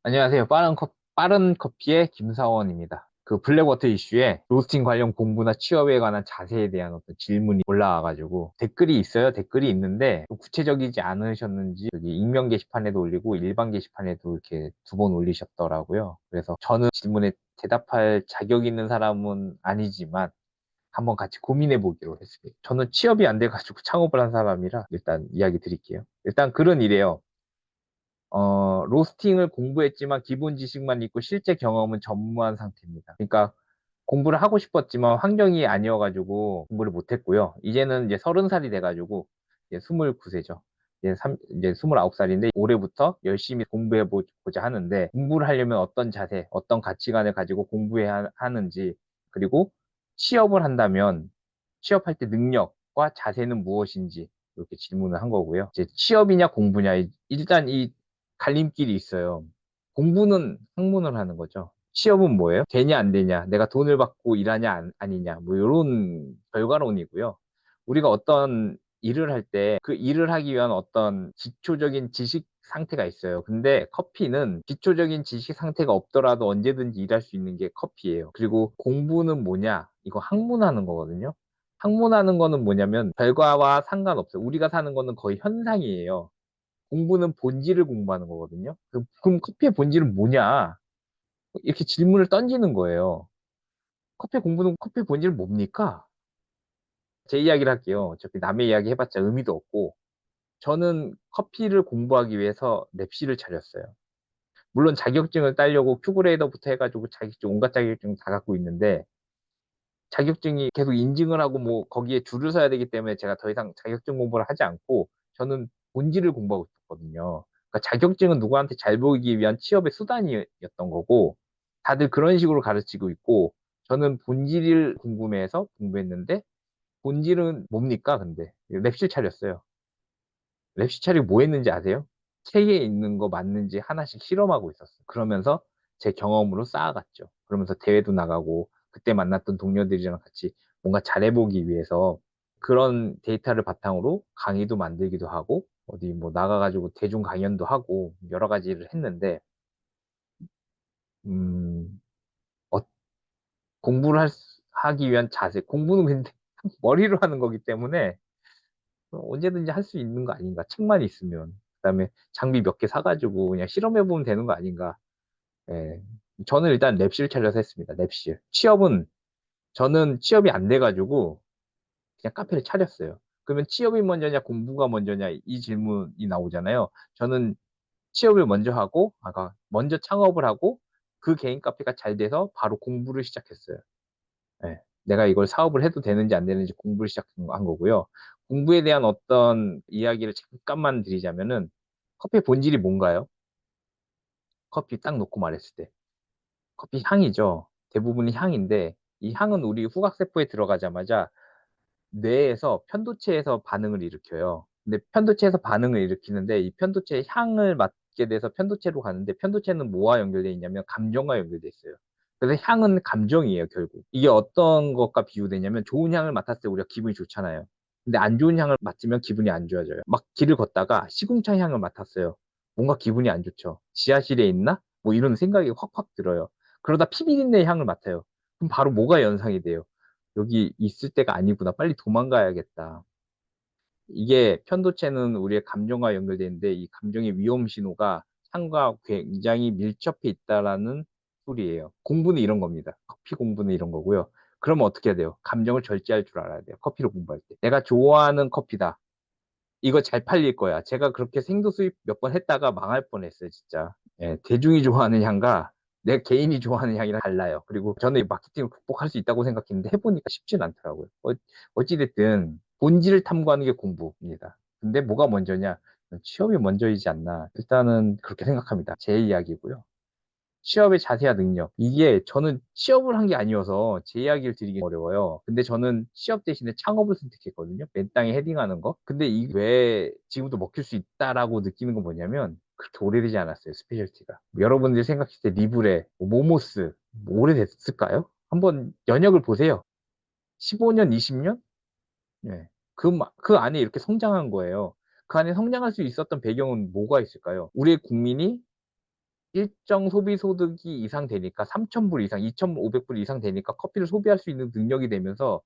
안녕하세요. 빠른 커피의 김사원입니다. 그 블랙워터 이슈에 로스팅 관련 공부나 취업에 관한 자세에 대한 어떤 질문이 올라와가지고 댓글이 있어요. 댓글이 있는데 좀 구체적이지 않으셨는지 여기 익명 게시판에도 올리고 일반 게시판에도 이렇게 두 번 올리셨더라고요. 그래서 저는 질문에 대답할 자격 있는 사람은 아니지만 한번 같이 고민해 보기로 했습니다. 저는 취업이 안 돼가지고 창업을 한 사람이라 일단 이야기 드릴게요. 일단 글은 이래요. 로스팅을 공부했지만 기본 지식만 있고 실제 경험은 전무한 상태입니다. 그러니까 공부를 하고 싶었지만 환경이 아니어가지고 공부를 못했고요. 이제는 이제 30살이 돼가지고 이제 29세죠. 이제 29살인데 올해부터 열심히 공부해보자 하는데 공부를 하려면 어떤 자세, 어떤 가치관을 가지고 공부해야 하는지 그리고 취업을 한다면 취업할 때 능력과 자세는 무엇인지 이렇게 질문을 한 거고요. 이제 취업이냐 공부냐 일단 이 갈림길이 있어요. 공부는 학문을 하는 거죠. 취업은 뭐예요? 되냐 안 되냐, 내가 돈을 받고 일하냐 아니냐, 뭐 이런 결과론이고요. 우리가 어떤 일을 할 때 그 일을 하기 위한 어떤 기초적인 지식 상태가 있어요. 근데 커피는 기초적인 지식 상태가 없더라도 언제든지 일할 수 있는 게 커피예요. 그리고 공부는 뭐냐? 이거 학문하는 거거든요. 학문하는 거는 뭐냐면 결과와 상관없어요. 우리가 사는 거는 거의 현상이에요. 공부는 본질을 공부하는 거거든요. 그럼 커피의 본질은 뭐냐? 이렇게 질문을 던지는 거예요. 커피 본질은 뭡니까? 제 이야기를 할게요. 어차피 남의 이야기 해봤자 의미도 없고, 저는 커피를 공부하기 위해서 랩실을 차렸어요. 물론 자격증을 따려고 큐브레이더부터 해가지고 자격증, 온갖 자격증 다 갖고 있는데, 자격증이 계속 인증을 하고 뭐 거기에 줄을 서야 되기 때문에 제가 더 이상 자격증 공부를 하지 않고, 저는 본질을 공부하고 싶었거든요. 그러니까 자격증은 누구한테 잘 보이기 위한 취업의 수단이었던 거고, 다들 그런 식으로 가르치고 있고, 저는 본질을 궁금해해서 공부했는데, 본질은 뭡니까, 근데? 랩실 차렸어요. 랩실 차리고 뭐 했는지 아세요? 책에 있는 거 맞는지 하나씩 실험하고 있었어요. 그러면서 제 경험으로 쌓아갔죠. 그러면서 대회도 나가고, 그때 만났던 동료들이랑 같이 뭔가 잘해보기 위해서 그런 데이터를 바탕으로 강의도 만들기도 하고, 어디 뭐 나가가지고 대중 강연도 하고, 여러 가지를 했는데, 음, 어, 하기 위한 자세. 공부는 근데 머리로 하는 거기 때문에 언제든지 할 수 있는 거 아닌가. 책만 있으면. 그다음에 장비 몇 개 사가지고 그냥 실험해보면 되는 거 아닌가. 예. 저는 일단 랩실 차려서 했습니다. 랩실. 저는 취업이 안 돼가지고 그냥 카페를 차렸어요. 그러면 취업이 먼저냐, 공부가 먼저냐, 이 질문이 나오잖아요. 저는 취업을 먼저 하고, 아까 먼저 창업을 하고, 그 개인 카페가 잘 돼서 바로 공부를 시작했어요. 예. 내가 이걸 사업을 해도 되는지 안 되는지 공부를 시작한 거고요. 공부에 대한 어떤 이야기를 잠깐만 드리자면은 커피의 본질이 뭔가요? 커피 딱 놓고 말했을 때. 커피 향이죠. 대부분이 향인데 이 향은 우리 후각세포에 들어가자마자 뇌에서 편도체에서 반응을 일으켜요. 근데 편도체에서 반응을 일으키는데 이 편도체의 향을 맡게 돼서 편도체로 가는데 편도체는 뭐와 연결되어 있냐면 감정과 연결되어 있어요. 그래서 향은 감정이에요, 결국. 이게 어떤 것과 비유되냐면 좋은 향을 맡았을 때 우리가 기분이 좋잖아요. 근데 안 좋은 향을 맡으면 기분이 안 좋아져요. 막 길을 걷다가 시궁창 향을 맡았어요. 뭔가 기분이 안 좋죠. 지하실에 있나? 뭐 이런 생각이 확확 들어요. 그러다 피비린내 향을 맡아요. 그럼 바로 뭐가 연상이 돼요? 여기 있을 때가 아니구나. 빨리 도망가야겠다. 이게 편도체는 우리의 감정과 연결되어 있는데 이 감정의 위험 신호가 상과 굉장히 밀접해 있다라는 소리예요. 공부는 이런 겁니다. 커피 공부는 이런 거고요. 그러면 어떻게 해야 돼요? 감정을 절제할 줄 알아야 돼요. 커피를 공부할 때. 내가 좋아하는 커피다. 이거 잘 팔릴 거야. 제가 그렇게 생도 수입 몇 번 했다가 망할 뻔했어요, 진짜. 예, 대중이 좋아하는 향과 내 개인이 좋아하는 향이랑 달라요. 그리고 저는 이 마케팅을 극복할 수 있다고 생각했는데 해보니까 쉽진 않더라고요. 어찌됐든 본질을 탐구하는 게 공부입니다. 근데 뭐가 먼저냐? 취업이 먼저이지 않나. 일단은 그렇게 생각합니다. 제 이야기고요. 취업의 자세와 능력. 이게 저는 취업을 한 게 아니어서 제 이야기를 드리기 어려워요. 근데 저는 취업 대신에 창업을 선택했거든요. 맨 땅에 헤딩하는 거. 근데 이게 왜 지금도 먹힐 수 있다라고 느끼는 건 뭐냐면 그렇게 오래되지 않았어요. 스페셜티가. 여러분들이 생각했을 때 리브레, 뭐 모모스 뭐 오래됐을까요? 한번 연역을 보세요. 15년, 20년? 네. 그 안에 이렇게 성장한 거예요. 그 안에 성장할 수 있었던 배경은 뭐가 있을까요? 우리의 국민이 일정 소비 소득이 이상 되니까 3,000불 이상, 2,500불 이상 되니까 커피를 소비할 수 있는 능력이 되면서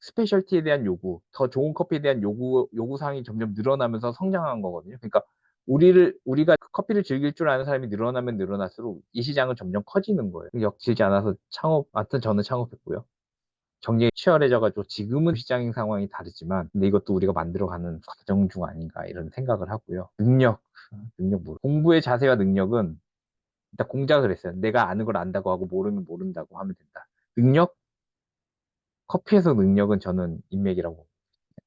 스페셜티에 대한 요구, 더 좋은 커피에 대한 요구 사항이 점점 늘어나면서 성장한 거거든요. 그러니까 우리가 그 커피를 즐길 줄 아는 사람이 늘어나면 늘어날수록 이 시장은 점점 커지는 거예요. 엮이지 않아서 하여튼 저는 창업했고요. 경쟁이 치열해져 가지고 지금은 시장 상황이 다르지만 근데 이것도 우리가 만들어가는 과정 중 아닌가 이런 생각을 하고요. 능력 공부의 자세와 능력은 일단 공작을 했어요. 내가 아는 걸 안다고 하고 모르면 모른다고 하면 된다. 능력? 커피에서 능력은 저는 인맥이라고 봅니다.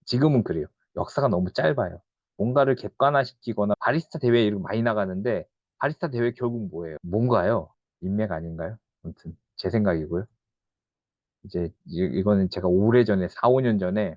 지금은 그래요. 역사가 너무 짧아요. 뭔가를 객관화시키거나 바리스타 대회 이런 거 많이 나가는데 바리스타 대회 결국 뭐예요? 뭔가요? 인맥 아닌가요? 아무튼 제 생각이고요. 이제 이거는 제가 오래전에 4, 5년 전에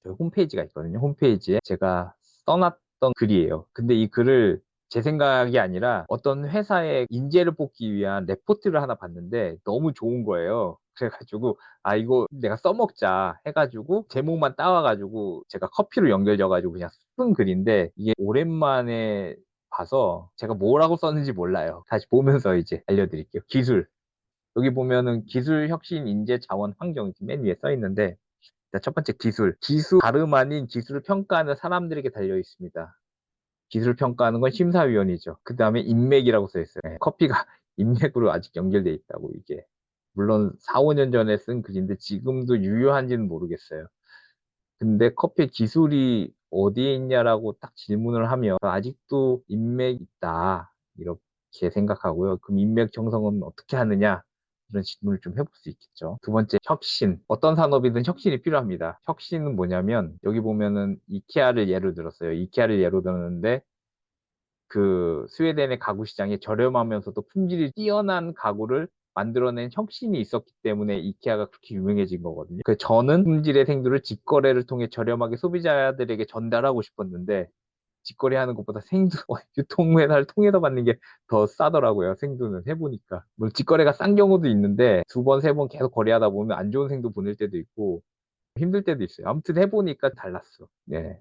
저희 홈페이지가 있거든요. 홈페이지에 제가 써놨던 글이에요. 근데 이 글을 제 생각이 아니라 어떤 회사의 인재를 뽑기 위한 레포트를 하나 봤는데 너무 좋은 거예요. 그래가지고 아 이거 내가 써먹자 해가지고 제목만 따와가지고 제가 커피로 연결져가지고 그냥 쓴 글인데 이게 오랜만에 봐서 제가 뭐라고 썼는지 몰라요. 다시 보면서 이제 알려드릴게요. 기술. 여기 보면은 기술 혁신 인재 자원 환경 이렇게 맨 위에 써 있는데 자, 첫 번째 기술. 기술 다름 아닌 기술을 평가하는 사람들에게 달려 있습니다. 기술을 평가하는 건 심사위원이죠. 그 다음에 인맥이라고 써 있어요. 네, 커피가 인맥으로 아직 연결돼 있다고 이게. 물론 4, 5년 전에 쓴 글인데 지금도 유효한지는 모르겠어요. 근데 커피 기술이 어디에 있냐라고 딱 질문을 하면 아직도 인맥이 있다. 이렇게 생각하고요. 그럼 인맥 형성은 어떻게 하느냐? 이런 질문을 좀 해볼 수 있겠죠. 두 번째, 혁신. 어떤 산업이든 혁신이 필요합니다. 혁신은 뭐냐면 여기 보면은 이케아를 예로 들었어요. 이케아를 예로 들었는데 그 스웨덴의 가구 시장에 저렴하면서도 품질이 뛰어난 가구를 만들어낸 혁신이 있었기 때문에 이케아가 그렇게 유명해진 거거든요. 그 저는 품질의 생두를 직거래를 통해 저렴하게 소비자들에게 전달하고 싶었는데 직거래하는 것보다 생두 유통회사를 통해서 받는 게 더 싸더라고요. 생두는 해보니까. 뭐 직거래가 싼 경우도 있는데 두 번, 세 번 계속 거래하다 보면 안 좋은 생두 보낼 때도 있고 힘들 때도 있어요. 아무튼 해보니까 달랐어. 네.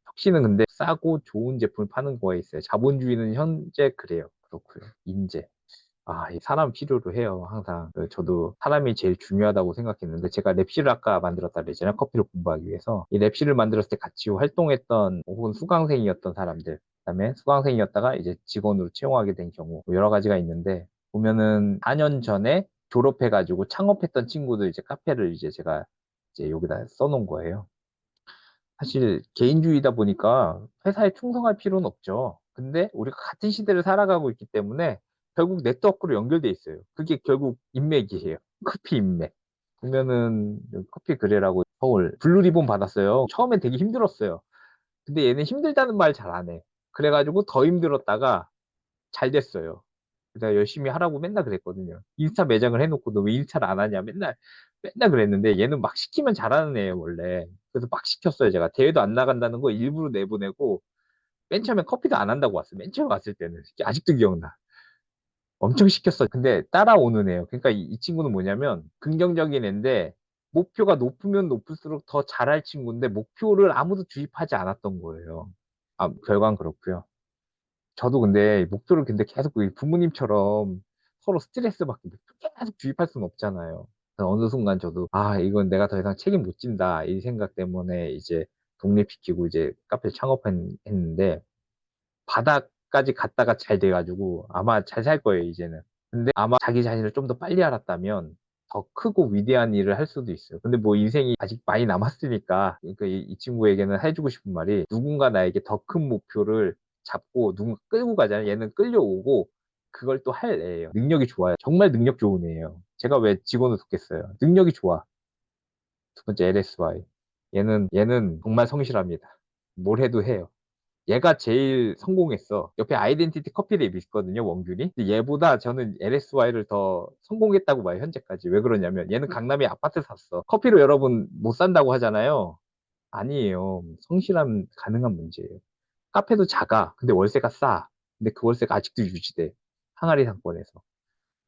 혁신은 근데 싸고 좋은 제품을 파는 거에 있어요. 자본주의는 현재 그래요. 그렇고요. 인재. 아, 이 사람 필요로 해요. 항상. 저도 사람이 제일 중요하다고 생각했는데 제가 랩실을 아까 만들었다 그랬잖아요. 커피를 공부하기 위해서. 이 랩실을 만들었을 때 같이 활동했던 혹은 수강생이었던 사람들. 그다음에 수강생이었다가 이제 직원으로 채용하게 된 경우 뭐 여러 가지가 있는데 보면은 4년 전에 졸업해가지고 창업했던 친구들 이제 카페를 이제 제가 이제 여기다 써놓은 거예요. 사실 개인주의다 보니까 회사에 충성할 필요는 없죠. 근데 우리가 같은 시대를 살아가고 있기 때문에 결국 네트워크로 연결돼 있어요. 그게 결국 인맥이에요. 커피 인맥. 보면은 여기 커피 그래라고 서울 블루리본 받았어요. 처음엔 되게 힘들었어요. 근데 얘는 힘들다는 말 잘 안 해. 그래가지고 더 힘들었다가 잘 됐어요. 내가 열심히 하라고 맨날 그랬거든요. 인스타 매장을 해놓고 너 왜 인스타를 안 하냐 맨날 그랬는데 얘는 막 시키면 잘하는 애예요 원래. 그래서 막 시켰어요 제가. 대회도 안 나간다는 거 일부러 내보내고 맨 처음에 커피도 안 한다고 왔어요. 맨 처음 왔을 때는 아직도 기억나. 엄청 시켰어. 근데 따라오는 애예요. 그러니까 이 친구는 뭐냐면 긍정적인 애인데 목표가 높으면 높을수록 더 잘할 친구인데 목표를 아무도 주입하지 않았던 거예요. 아, 결과는 그렇고요. 저도 근데 목표를 근데 계속 그 부모님처럼 서로 스트레스 받고 계속 주입할 수는 없잖아요. 그래서 어느 순간 저도 아 이건 내가 더 이상 책임 못 진다 이 생각 때문에 이제 독립시키고 이제 카페 창업했는데 바닥까지 갔다가 잘 돼가지고 아마 잘 살 거예요 이제는. 근데 아마 자기 자신을 좀 더 빨리 알았다면 더 크고 위대한 일을 할 수도 있어요. 근데 뭐 인생이 아직 많이 남았으니까 그러니까 이 친구에게는 해주고 싶은 말이 누군가 나에게 더 큰 목표를 잡고 누군가 끌고 가잖아요. 얘는 끌려오고 그걸 또 할 애예요. 능력이 좋아요. 정말 능력 좋은 애예요. 제가 왜 직원을 돕겠어요. 능력이 좋아. 두 번째 LSY. 얘는 정말 성실합니다. 뭘 해도 해요. 얘가 제일 성공했어. 옆에 아이덴티티 커피랩이 있거든요, 원균이. 근데 얘보다 저는 LSY를 더 성공했다고 봐요, 현재까지. 왜 그러냐면 얘는 강남에 아파트 샀어. 커피로 여러분 못 산다고 하잖아요. 아니에요. 성실함 가능한 문제예요. 카페도 작아. 근데 월세가 싸. 근데 그 월세가 아직도 유지돼. 항아리 상권에서.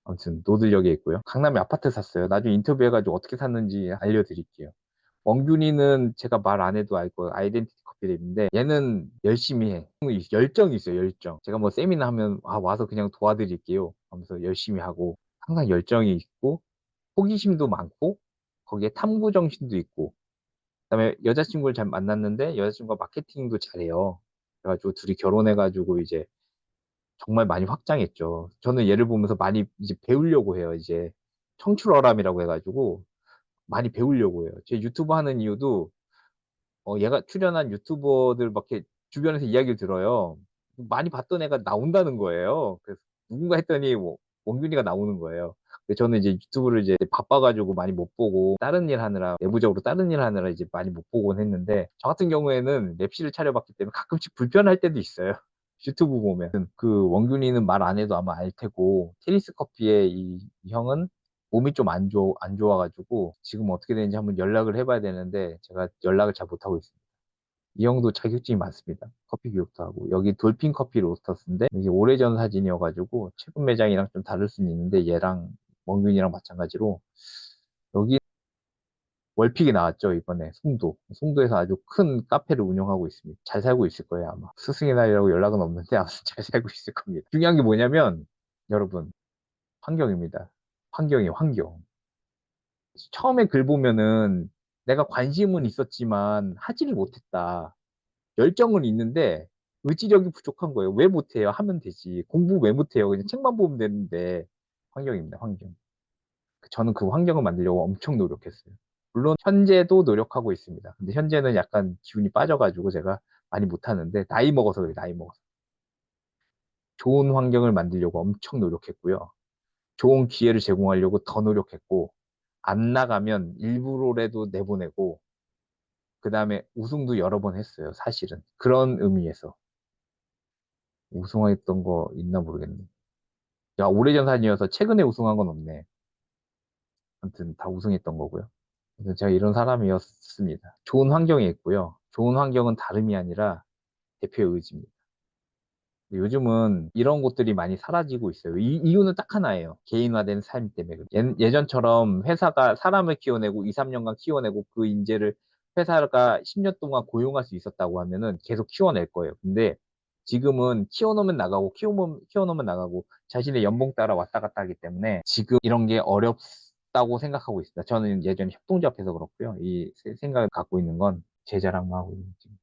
아무튼 노들역에 있고요. 강남에 아파트 샀어요. 나중에 인터뷰해가지고 어떻게 샀는지 알려드릴게요. 원균이는 제가 말 안 해도 알 거예요. 아이덴티티 커피랩인데 얘는 열심히 해. 열정이 있어요, 열정. 제가 뭐 세미나 하면 아, 와서 그냥 도와드릴게요 하면서 열심히 하고 항상 열정이 있고 호기심도 많고 거기에 탐구 정신도 있고 그다음에 여자친구를 잘 만났는데 여자친구가 마케팅도 잘해요. 그래가지고 둘이 결혼해가지고 이제 정말 많이 확장했죠. 저는 얘를 보면서 많이 이제 배우려고 해요. 이제 청출어람이라고 해가지고 많이 배우려고 해요. 제 유튜브 하는 이유도 얘가 출연한 유튜버들 막 이렇게 주변에서 이야기를 들어요. 많이 봤던 애가 나온다는 거예요. 그래서 누군가 했더니 뭐 원균이가 나오는 거예요. 근데 저는 이제 유튜브를 이제 바빠가지고 많이 못 보고 다른 일 하느라 내부적으로 다른 일 하느라 이제 많이 못 보곤 했는데 저 같은 경우에는 랩실을 차려봤기 때문에 가끔씩 불편할 때도 있어요. 유튜브 보면 그 원균이는 말 안 해도 아마 알 테고 테리스 커피의 이 형은 몸이 좀 안 좋아가지고 지금 어떻게 되는지 한번 연락을 해봐야 되는데 제가 연락을 잘 못하고 있습니다. 이 형도 자격증이 많습니다. 커피 교육도 하고 여기 돌핀 커피 로스터스인데 이게 오래전 사진이어가지고 최근 매장이랑 좀 다를 수는 있는데 얘랑 멍균이랑 마찬가지로 여기 월픽이 나왔죠 이번에 송도에서 아주 큰 카페를 운영하고 있습니다. 잘 살고 있을 거예요 아마. 스승의 날이라고 연락은 없는데 아무튼 잘 살고 있을 겁니다. 중요한 게 뭐냐면 여러분 환경입니다. 환경이에요 환경. 처음에 글 보면은 내가 관심은 있었지만 하지를 못했다. 열정은 있는데 의지력이 부족한 거예요. 왜 못해요? 하면 되지. 공부 왜 못해요? 그냥 책만 보면 되는데. 환경입니다, 환경. 저는 그 환경을 만들려고 엄청 노력했어요. 물론 현재도 노력하고 있습니다. 근데 현재는 약간 기운이 빠져가지고 제가 많이 못하는데 나이 먹어서 그래요, 나이 먹어서. 좋은 환경을 만들려고 엄청 노력했고요. 좋은 기회를 제공하려고 더 노력했고 안 나가면 일부러라도 내보내고 그 다음에 우승도 여러 번 했어요, 사실은. 그런 의미에서. 우승했던 거 있나 모르겠네. 야, 오래전 사진이어서 최근에 우승한 건 없네. 아무튼 다 우승했던 거고요. 그래서 제가 이런 사람이었습니다. 좋은 환경에 있고요. 좋은 환경은 다름이 아니라 대표의 의지입니다. 요즘은 이런 곳들이 많이 사라지고 있어요. 이유는 딱 하나예요. 개인화된 삶 때문에. 예전처럼 회사가 사람을 키워내고 2, 3년간 키워내고 그 인재를 회사가 10년 동안 고용할 수 있었다고 하면은 계속 키워낼 거예요. 근데 지금은 키워놓으면 나가고 키워놓으면 나가고 자신의 연봉 따라 왔다 갔다 하기 때문에 지금 이런 게 어렵다고 생각하고 있습니다. 저는 예전에 협동조합해서 그렇고요. 이 생각을 갖고 있는 건 제 자랑만 하고 있는 지금.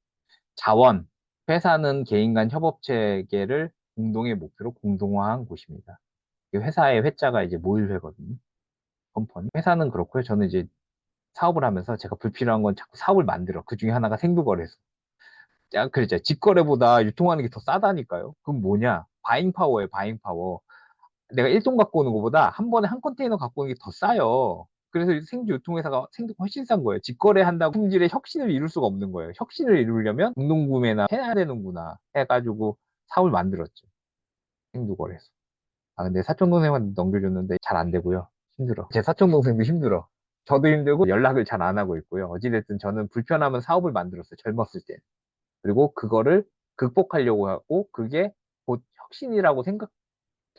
자원, 회사는 개인 간 협업 체계를 공동의 목표로 공동화한 곳입니다. 이 회사의 회자가 이제 모일회거든요. 컴퍼니. 회사는 그렇고요. 저는 이제 사업을 하면서 제가 불필요한 건 자꾸 사업을 만들어. 그 중에 하나가 생두거래소. 그랬죠. 직거래보다 유통하는 게 더 싸다니까요. 그럼 뭐냐? 바잉 파워예요, 바잉 파워. 내가 1톤 갖고 오는 것보다 한 번에 한 컨테이너 갖고 오는 게 더 싸요. 그래서 생주 유통회사가 생두가 훨씬 싼 거예요. 직거래한다고 품질의 혁신을 이룰 수가 없는 거예요. 혁신을 이루려면 공동구매나 해야 되는구나 해가지고 사업을 만들었죠. 생두거래소. 아, 근데 사촌동생한테 넘겨줬는데 잘 안 되고요. 힘들어. 제 사촌동생도 힘들어. 저도 힘들고 연락을 잘 안 하고 있고요. 어찌됐든 저는 불편하면 사업을 만들었어요. 젊었을 때. 그리고 그거를 극복하려고 하고 그게 곧 혁신이라고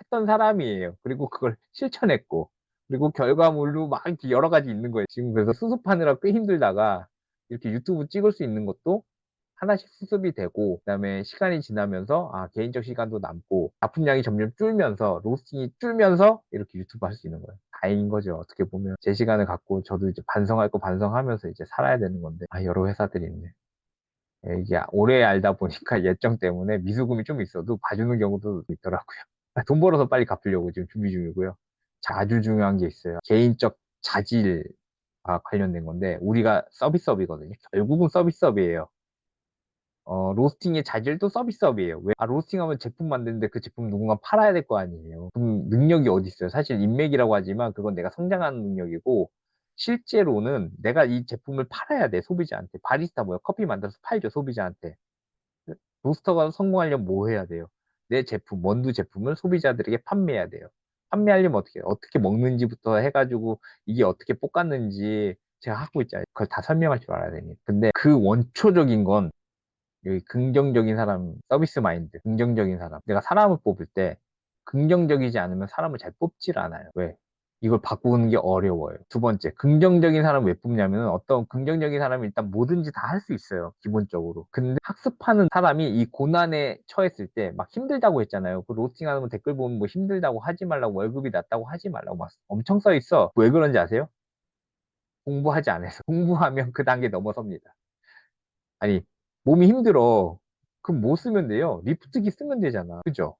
했던 사람이에요. 그리고 그걸 실천했고, 그리고 결과물도 막 이렇게 여러 가지 있는 거예요. 지금 그래서 수습하느라 꽤 힘들다가 이렇게 유튜브 찍을 수 있는 것도 하나씩 수습이 되고, 그다음에 시간이 지나면서 개인적 시간도 남고, 납품량이 점점 줄면서 로스팅이 줄면서 이렇게 유튜브 할 수 있는 거예요. 다행인 거죠. 어떻게 보면 제 시간을 갖고 저도 이제 반성할 거 반성하면서 이제 살아야 되는 건데, 여러 회사들이 있네. 예, 이게 오래 알다 보니까 예정 때문에 미수금이 좀 있어도 봐주는 경우도 있더라고요. 돈 벌어서 빨리 갚으려고 지금 준비 중이고요. 아주 중요한 게 있어요. 개인적 자질과 관련된 건데, 우리가 서비스업이거든요. 결국은 서비스업이에요. 로스팅의 자질도 서비스업이에요. 왜? 로스팅하면 제품 만드는데 그 제품 누군가 팔아야 될 거 아니에요. 그럼 능력이 어디 있어요? 사실 인맥이라고 하지만 그건 내가 성장하는 능력이고, 실제로는 내가 이 제품을 팔아야 돼, 소비자한테. 바리스타 뭐야? 커피 만들어서 팔죠, 소비자한테. 로스터가 성공하려면 뭐 해야 돼요? 내 제품, 원두 제품을 소비자들에게 판매해야 돼요. 판매하려면 어떻게 해요? 어떻게 먹는지부터 해가지고 이게 어떻게 볶았는지 제가 하고 있잖아요. 그걸 다 설명할 줄 알아야 됩니다. 근데 그 원초적인 건 여기 긍정적인 사람, 서비스 마인드, 긍정적인 사람. 내가 사람을 뽑을 때 긍정적이지 않으면 사람을 잘 뽑질 않아요. 왜? 이걸 바꾸는 게 어려워요. 두 번째, 긍정적인 사람 왜 뽑냐면 어떤 긍정적인 사람이 일단 뭐든지 다 할 수 있어요. 기본적으로. 근데 학습하는 사람이 이 고난에 처했을 때 막 힘들다고 했잖아요. 그 로스팅하는 댓글 보면 뭐 힘들다고 하지 말라고 월급이 낮다고 하지 말라고 막 엄청 써 있어. 왜 그런지 아세요? 공부하지 않아서. 공부하면 그 단계 넘어섭니다. 아니, 몸이 힘들어. 그럼 뭐 쓰면 돼요? 리프트기 쓰면 되잖아. 그죠?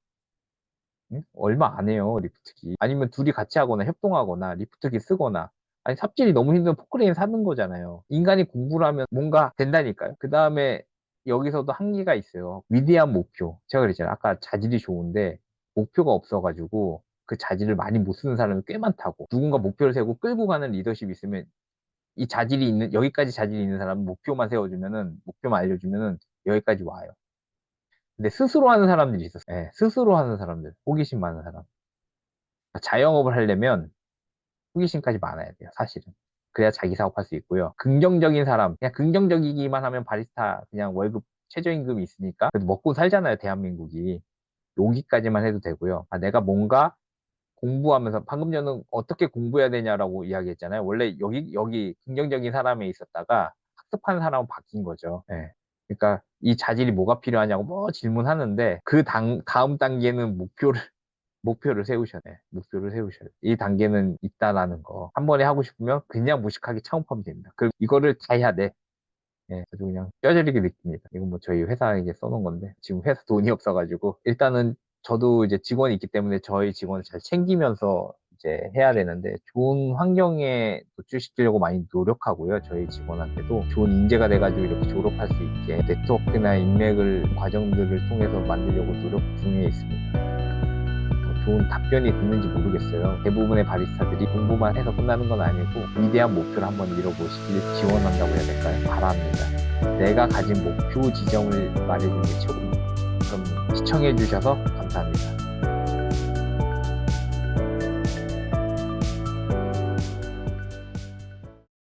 응? 얼마 안 해요, 리프트기. 아니면 둘이 같이 하거나 협동하거나 리프트기 쓰거나. 아니, 삽질이 너무 힘들면 포크레인 사는 거잖아요. 인간이 공부를 하면 뭔가 된다니까요. 그 다음에 여기서도 한계가 있어요. 위대한 목표. 제가 그랬잖아요. 아까 자질이 좋은데 목표가 없어가지고 그 자질을 많이 못 쓰는 사람이 꽤 많다고. 누군가 목표를 세우고 끌고 가는 리더십이 있으면 이 자질이 있는, 여기까지 자질이 있는 사람은 목표만 세워주면은, 목표만 알려주면은 여기까지 와요. 근데 스스로 하는 사람들이 있었어요. 예, 스스로 하는 사람들. 호기심 많은 사람. 자영업을 하려면 호기심까지 많아야 돼요, 사실은. 그래야 자기 사업할 수 있고요. 긍정적인 사람, 그냥 긍정적이기만 하면 바리스타 그냥 월급, 최저임금이 있으니까 그래도 먹고 살잖아요, 대한민국이. 여기까지만 해도 되고요. 아, 내가 뭔가 공부하면서 방금 전에 어떻게 공부해야 되냐라고 이야기했잖아요. 원래 여기 긍정적인 사람에 있었다가 학습하는 사람은 바뀐 거죠. 예. 그러니까 이 자질이 뭐가 필요하냐고 뭐 질문하는데 그 다음 단계는 목표를 세우셔야 돼. 목표를 세우셔야 돼. 이 단계는 있다라는 거. 한 번에 하고 싶으면 그냥 무식하게 창업하면 됩니다. 그리고 이거를 다 해야 돼. 예, 아주 그냥 뼈저리게 느낍니다. 이건 뭐 저희 회사에 이제 써놓은 건데, 지금 회사 돈이 없어가지고, 일단은 저도 이제 직원이 있기 때문에 저희 직원을 잘 챙기면서 이제 해야 되는데, 좋은 환경에 노출시키려고 많이 노력하고요. 저희 직원한테도 좋은 인재가 돼가지고 이렇게 졸업할 수 있게 네트워크나 인맥을, 과정들을 통해서 만들려고 노력 중에 있습니다. 좋은 답변이 됐는지 모르겠어요. 대부분의 바리스타들이 공부만 해서 끝나는 건 아니고 위대한 목표를 한번 이뤄보시길 지원한다고 해야 될까요? 바랍니다. 내가 가진 목표 지점을 말해주는 게 최고입니다. 그럼 시청해 주셔서 감사합니다.